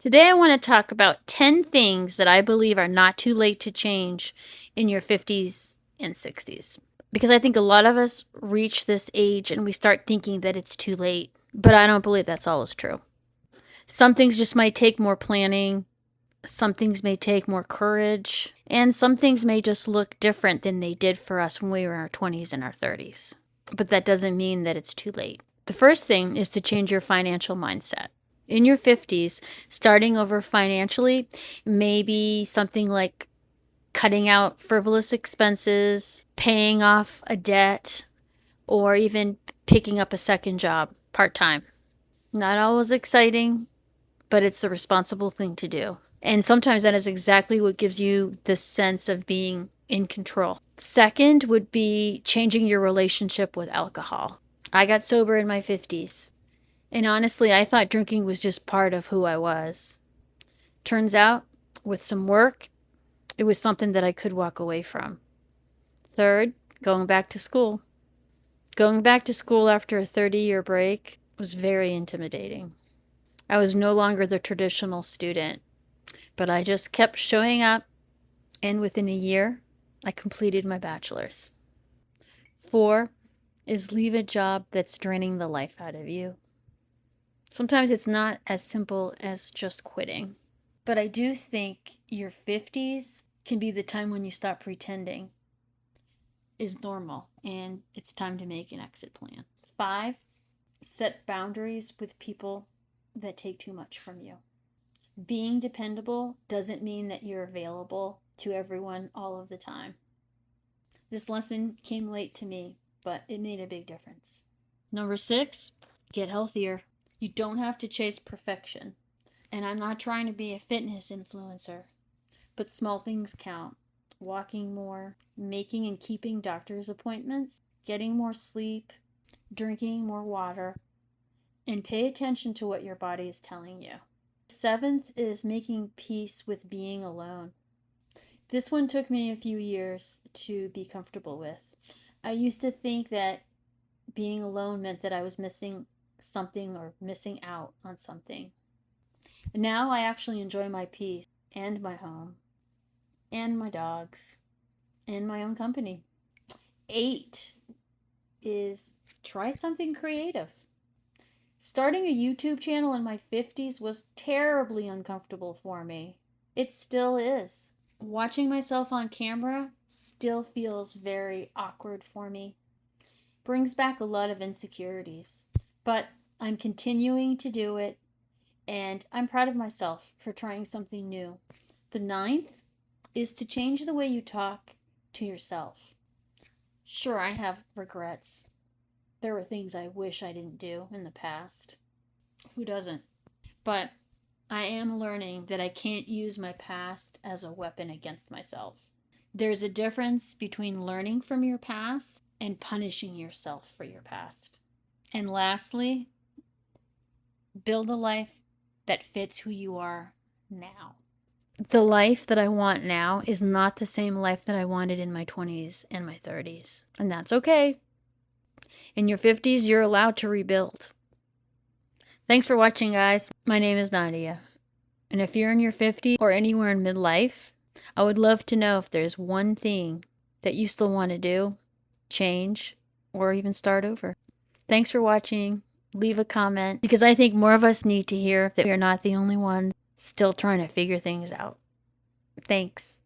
Today, I want to talk about 10 things that I believe are not too late to change in your 50s and 60s. Because I think a lot of us reach this age and we start thinking that it's too late. But I don't believe that's always true. Some things just might take more planning, some things may take more courage, and some things may just look different than they did for us when we were in our 20s and our 30s. But that doesn't mean that it's too late. The first thing is to change your financial mindset. In your 50s, starting over financially, maybe something like cutting out frivolous expenses, paying off a debt, or even picking up a second job part time. Not always exciting, but it's the responsible thing to do. And sometimes that is exactly what gives you the sense of being in control. Second would be changing your relationship with alcohol. I got sober in my 50s. And honestly, I thought drinking was just part of who I was. Turns out, with some work, it was something that I could walk away from. Third, going back to school. Going back to school after a 30-year break was very intimidating. I was no longer the traditional student, but I just kept showing up, and within a year, I completed my bachelor's. 4 is leave a job that's draining the life out of you. Sometimes it's not as simple as just quitting. But I do think your 50s can be the time when you stop pretending is normal and it's time to make an exit plan. 5, set boundaries with people that take too much from you. Being dependable doesn't mean that you're available to everyone all of the time. This lesson came late to me, but it made a big difference. Number 6, get healthier. You don't have to chase perfection. And I'm not trying to be a fitness influencer, but small things count. Walking more, making and keeping doctor's appointments, getting more sleep, drinking more water, and pay attention to what your body is telling you. 7th is making peace with being alone. This one took me a few years to be comfortable with. I used to think that being alone meant that I was missing something or missing out on something. Now I actually enjoy my peace and my home and my dogs and my own company. 8 is try something creative. Starting a YouTube channel in my 50s was terribly uncomfortable for me. It still is. Watching myself on camera still feels very awkward for me. Brings back a lot of insecurities. But I'm continuing to do it, and I'm proud of myself for trying something new. The 9th is to change the way you talk to yourself. Sure, I have regrets. There were things I wish I didn't do in the past. Who doesn't? But I am learning that I can't use my past as a weapon against myself. There's a difference between learning from your past and punishing yourself for your past. And lastly, build a life that fits who you are now. The life that I want now is not the same life that I wanted in my 20s and my 30s. And that's okay. In your 50s, you're allowed to rebuild. Thanks for watching, guys. My name is Nadia. And if you're in your 50s or anywhere in midlife, I would love to know if there's one thing that you still want to do, change, or even start over. Thanks for watching. Leave a comment because I think more of us need to hear that we are not the only ones still trying to figure things out. Thanks.